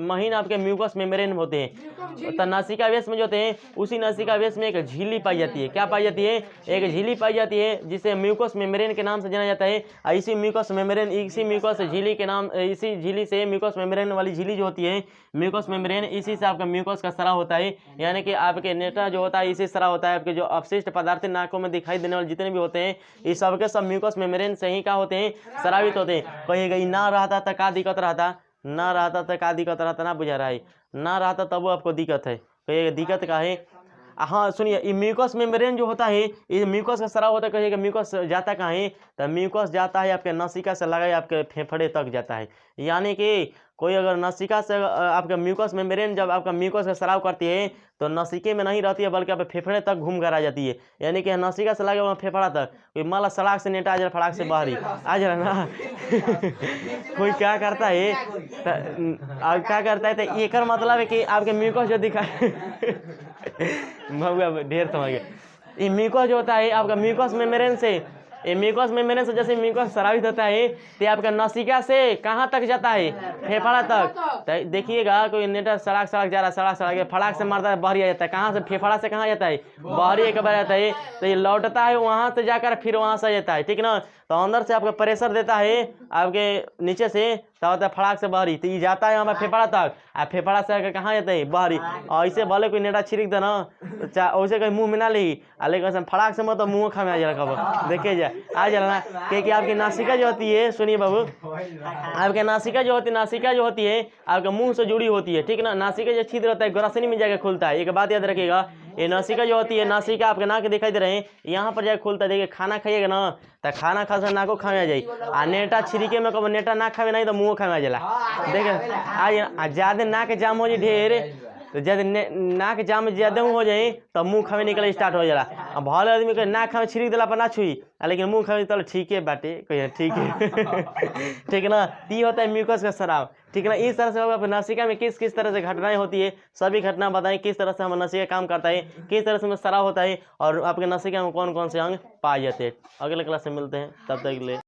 महीन आपके म्यूकस मेम्ब्रेन होते हैं। तो नासिका वेश में जो होते हैं उसी नासिका वेश में एक झिल्ली पाई जाती है। क्या पाई जाती है, एक झिल्ली पाई जाती है जिसे म्यूकस मेम्ब्रेन के नाम से जाना जाता है। इसी म्यूकस झिल्ली के नाम, इसी झिल्ली से म्यूकस मेम्ब्रेन वाली झिल्ली जो होती है म्यूकस मेम्ब्रेन, इसी से आपका म्यूकस का स्राव होता है, यानी कि आपके नेटा जो होता है इसी स्राव होता है। आपके जो अपशिष्ट पदार्थ नाकों में दिखाई देने वाले जितने भी होते हैं इस सबके सब म्यूकस मेम्ब्रेन से ही क्या होते हैं, स्रावित होते हैं। कहिएगा ना रहता तो क्या दिक्कत रहता, ना रहता तो क्या दिक्कत रहता, ना बुझा रहा है, ना रहता तब आपको दिक्कत है। कहिएगा दिक्कत का है। हाँ सुनिए, ये म्यूकस मेम्ब्रेन जो होता है ये म्यूकस का स्राव होता है। कहिएगा म्यूकस जाता कहाँ है, तो म्यूकस जाता है आपके नासिका से लगा आपके फेफड़े तक जाता है। यानी कि कोई अगर नासिका से आपका म्यूकस मेम्ब्रेन जब आपका म्यूकस का स्राव करती है तो नासिके में नहीं रहती है बल्कि आप फेफड़े तक घूम कर आ जाती है। यानी कि नासिका से लगे वहाँ फेफड़ा तक, कोई माला सड़ाक से नेटा आ जा फड़ाक से बाहरी आ जा ना कोई क्या करता है क्या करता है, तो एक मतलब है कि आपके म्यूकस जो दिखा ढेर समझ गया। ये म्यूकस जो होता है आपका म्यूकस मेम्ब्रेन से, ये म्यूकस मेम्ब्रेन से जैसे म्यूकस स्रावित होता है तो आपका नासिका से कहाँ तक जाता है, फेफड़ा तक। तो देखिएगा कोई नेटर सड़क जा रहा है, सड़क फड़ाक से मारता है बाहरी आ जाता है। कहाँ से, फेफड़ा से कहाँ जाता है, बाहरी एक बार जाता है। तो ये लौटता है वहाँ से जाकर फिर वहाँ से जाता है। ठीक ना। तो अंदर से आपका प्रेशर देता है आपके नीचे से, तो होता है फड़ाक से बाहरी, तो ये जाता है हमारा फेफड़ा तक, और फेफड़ा से आकर कहाँ जाता है, बाहरी। और ऐसे भले कोई नेटा छिड़क दे ना वैसे कहीं मुंह में ना ली, लेकिन फड़ाक से मतलब मुँह खा में आ जा रहा, देखिए जाए आ जा ना। क्योंकि आपकी नासिका जो होती है, सुनिए बाबू, आपके नासिका जो होती है आपके मुंह से जुड़ी होती है। ठीक ना। नासिका जो छिद्र होता है ग्रसनी में जाकर खुलता है। एक बात याद रखिएगा, ये नासिका जो होती है, नासिका आपके नाक दिखाई दे रहे हैं यहाँ पर जाकर खुलता है। देखिए खाना खाइएगा ना तो खाना खा से नाको खावे आ जाए, आ नेटा छिड़के में कब नेटा ना खावे नहीं तो मुँह खावे आ जाला। देखे आज ज़्यादा नाक जाम हो जाए ढेर, तो जब नाक जाम ज़्यादा हो जाए तो मुँह खावे निकले स्टार्ट हो जाला। अब भले आदमी के नाक खावे छिड़क दिला पर ना छुई, लेकिन मुँह खावे तो ठीक है बाटे, कहिए ठीक है ठीक है ना। ये होता है म्यूकस का स्राव। ठीक है ना। इस तरह से होगा नासिका में किस किस तरह से घटनाएं होती है, सभी घटना बताएं किस तरह से हमारा नासिका काम करता है, किस तरह से हमें स्राव होता है और आपके नासिका में कौन कौन से अंग पाए जाते हैं। अगले क्लास में मिलते हैं, तब तक के लिए।